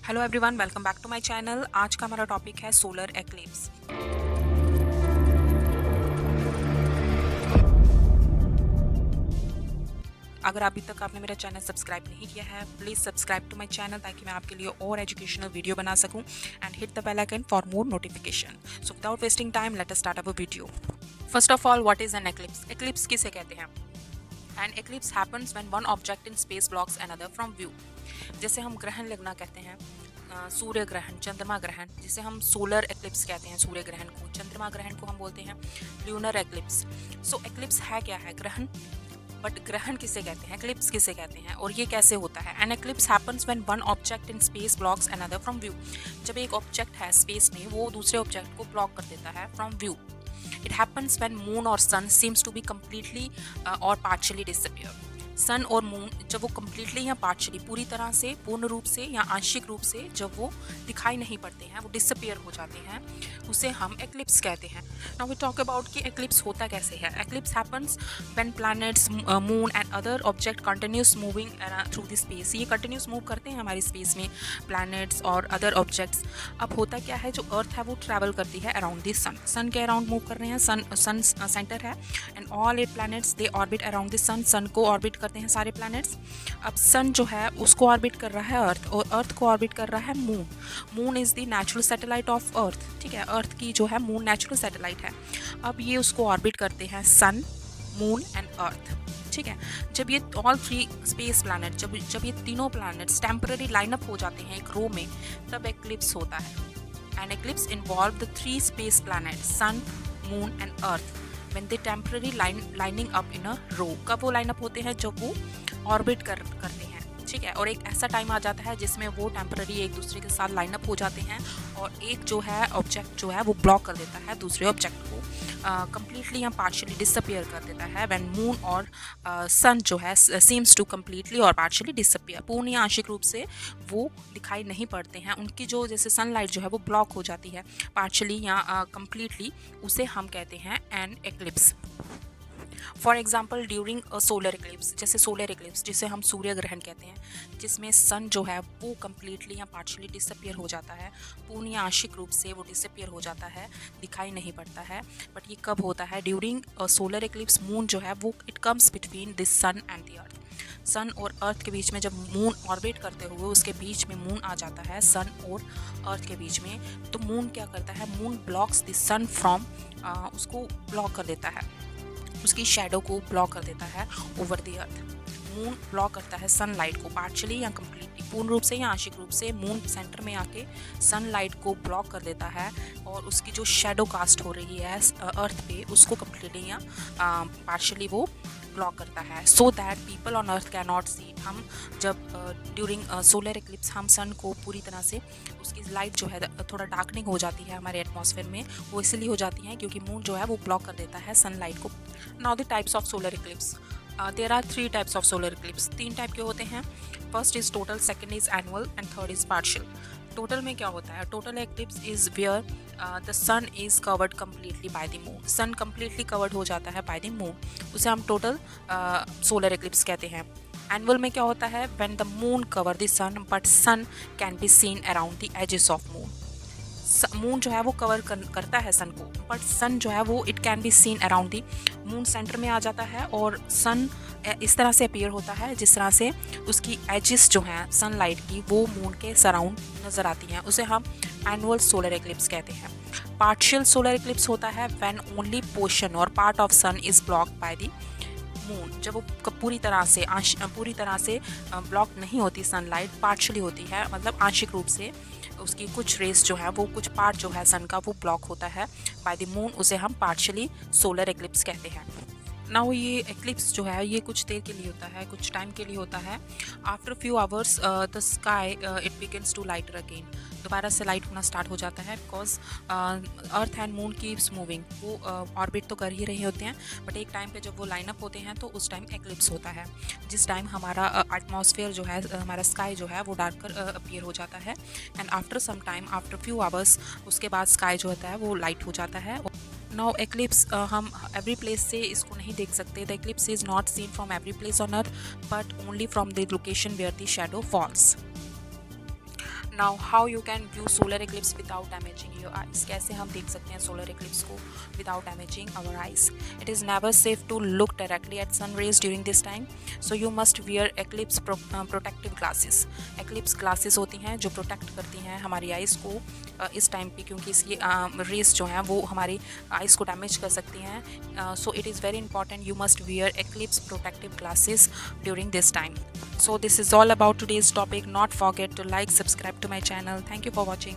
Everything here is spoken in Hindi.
Hello everyone, welcome back to my channel. आज का हमारा टॉपिक है सोलर एक्लिप्स। अगर अभी तक आपने मेरा चैनल सब्सक्राइब नहीं किया है, please subscribe to my channel ताकि मैं आपके लिए और एजुकेशनल वीडियो बना सकूं and hit the bell icon for more notification. So without wasting time let us start our video. First of all, what is an eclipse? Eclipse किसे कहते हैं? An eclipse happens when one object in space blocks another from view. जैसे हम ग्रहण लगना कहते हैं, सूर्य ग्रहण, चंद्रमा ग्रहण, जिसे हम सोलर एक्लिप्स कहते हैं। सूर्य ग्रहण को, चंद्रमा ग्रहण को हम बोलते हैं ल्यूनर एक्लिप्स। सो एक्लिप्स है क्या है? ग्रहण। बट ग्रहण किसे कहते हैं, एक्लिप्स किसे कहते हैं, और ये कैसे होता है? An eclipse happens when one object in space blocks another from view. जब एक ऑब्जेक्ट है स्पेस में, वो दूसरे ऑब्जेक्ट को ब्लॉक कर देता है from view. It happens when moon और सन सीम्स टू बी कम्प्लीटली और पार्शियली डिसअपियर। सन और मून जब वो कम्प्लीटली या पार्शियली, पूरी तरह से, पूर्ण रूप से या आंशिक रूप से जब वो दिखाई नहीं पड़ते हैं, वो डिसअपियर हो जाते हैं, उसे हम एक्लिप्स कहते हैं। नाउ वी टॉक अबाउट कि एक्लिप्स होता कैसे है। Eclipse happens when planets, moon and other object continuous moving through the space. ये कंटिन्यूस मूव करते हैं हमारी स्पेस में, प्लैनेट्स और अदर ऑब्जेक्ट्स। अब होता क्या है, जो अर्थ है वो ट्रैवल करती है अराउंड द सन। सन के अराउंड मूव कर रहे हैं, सन सेंटर है and all eight planets they orbit around the sun. Sun को ऑर्बिट करते हैं सारे प्लैनेट्स। अब सन जो है उसको ऑर्बिट कर रहा है अर्थ, और अर्थ को ऑर्बिट कर रहा है moon. Moon is the natural satellite of earth, ठीक है। अर्थ की जो है मून नेचुरल सैटेलाइट है। अब ये उसको ऑर्बिट करते हैं सन, मून एंड अर्थ, ठीक है। जब ये ऑल थ्री स्पेस प्लैनेट, जब ये तीनों प्लैनेट्स टेम्पररी लाइनअप हो जाते हैं एक रो में, तब एक्लिप्स होता है। An eclipse involve the three space planets sun, moon and earth when they temporary lining up in a row। कब वो लाइन अप होते हैं? जब वो ऑर्बिट करते हैं, ठीक है। और एक ऐसा टाइम आ जाता है जिसमें वो टेम्पररी एक दूसरे के साथ लाइन अप हो जाते हैं, और एक जो है ऑब्जेक्ट जो है वो ब्लॉक कर देता है दूसरे ऑब्जेक्ट को, कम्प्लीटली या पार्शियली डिसअपियर कर देता है। व्हेन मून और सन जो है सीम्स टू कम्प्लीटली और पार्शियली डिसअपियर, पूर्ण या आंशिक रूप से वो दिखाई नहीं पड़ते हैं। उनकी जो जैसे सनलाइट जो है वो ब्लॉक हो जाती है पार्शियली या कम्प्लीटली, उसे हम कहते हैं an eclipse. For example during a solar eclipse, जैसे सोलर एक्लिप्स जिसे हम सूर्य ग्रहण कहते हैं, जिसमें सन जो है वो कम्प्लीटली या पार्शियली डिसअपियर हो जाता है, पूर्ण या आंशिक रूप से वो डिसअपियर हो जाता है, दिखाई नहीं पड़ता है। बट ये कब होता है? During a solar eclipse moon जो है वो it comes between this sun and the earth. Sun और अर्थ के बीच में, जब मून ऑर्बिट करते हुए उसके बीच में मून आ जाता है, सन और अर्थ के बीच में, तो मून क्या करता है? Moon blocks the sun from, उसको ब्लॉक कर देता है, उसकी शैडो को ब्लॉक कर देता है over the earth. Moon block करता है सनलाइट को पार्शियली या कम्प्लीटली, पूर्ण रूप से या आंशिक रूप से। मून सेंटर में आके सनलाइट को ब्लॉक कर देता है, और उसकी जो शैडो कास्ट हो रही है अर्थ पे, उसको कम्प्लीटली या पार्शियली वो ब्लॉक करता है, so that people on earth can not see it. हम जब ड्यूरिंग सोलर एक्लिप्स हम सन को पूरी तरह से, उसकी लाइट जो है थोड़ा डार्कनिंग हो जाती है हमारे एटमॉस्फेयर में, वो इसलिए हो जाती है क्योंकि मून जो है वो ब्लॉक कर देता है सनलाइट को। Now the types of solar eclipse, there are 3 types of solar eclipse. 3 type के होते हैं। First is total, second is annual and third is partial. Total में क्या होता है? Total eclipse is where the sun is covered completely by the moon. Sun completely covered हो जाता है बाय द मून, उसे हम टोटल सोलर एक्लिप्स कहते हैं। एनुअल में क्या होता है? When the moon cover the sun but sun can be seen around the edges of moon. Moon जो है वो कवर करता है सन को, बट सन जो है वो it can be seen around the. Moon centre में आ जाता है और सन इस तरह से अपीयर होता है जिस तरह से उसकी एजेस जो हैं सनलाइट की, वो मून के सराउंड नज़र आती हैं, उसे हम एनुअल सोलर एक्लिप्स कहते हैं। पार्शियल सोलर एक्लिप्स होता है व्हेन ओनली पोर्शन और part of sun is blocked by the moon. जब वो पूरी तरह से ब्लॉक नहीं होती सनलाइट, पार्शियली होती है, मतलब आंशिक रूप से उसकी कुछ रेस जो है वो, कुछ पार्ट जो है सन का वो ब्लॉक होता है बाय द मून, उसे हम पार्शियली सोलर एक्लिप्स कहते हैं। नाउ ये एक्लिप्स जो है ये कुछ देर के लिए होता है, कुछ टाइम के लिए होता है। After few hours the sky it begins to lighter again. दोबारा से लाइट होना स्टार्ट हो जाता है, because earth and moon keeps moving. वो ऑर्बिट तो कर ही रहे होते हैं, बट एक टाइम पे जब वो लाइन अप होते हैं तो उस टाइम एक्लिप्स होता है, जिस टाइम हमारा एटमॉस्फेयर जो है, हमारा स्काई जो है वो डार्कर अपीयर हो जाता है। And after some time, after few hours, उसके बाद स्काई जो होता है वो लाइट हो जाता है। नाउ एक्लिप्स हम एवरी प्लेस से इसको नहीं देख सकते। The eclipse is not seen from every place on earth but only from the location where the shadow falls. Now how you can view solar eclipse without damaging your eyes, कैसे हम देख सकते हैं सोलर एक्लिप्स को without damaging our eyes. It is never safe to look directly at sun rays during this time, so you must wear eclipse protective glasses. Eclipse glasses होती हैं जो प्रोटेक्ट करती हैं हमारी आइज़ को इस टाइम पे, क्योंकि इसकी रेज जो हैं वो हमारी आइज़ को डैमेज कर सकती हैं। So it is very important, you must wear eclipse protective glasses during this time. So this is all about today's topic. Not forget to like, subscribe to my channel. Thank you for watching.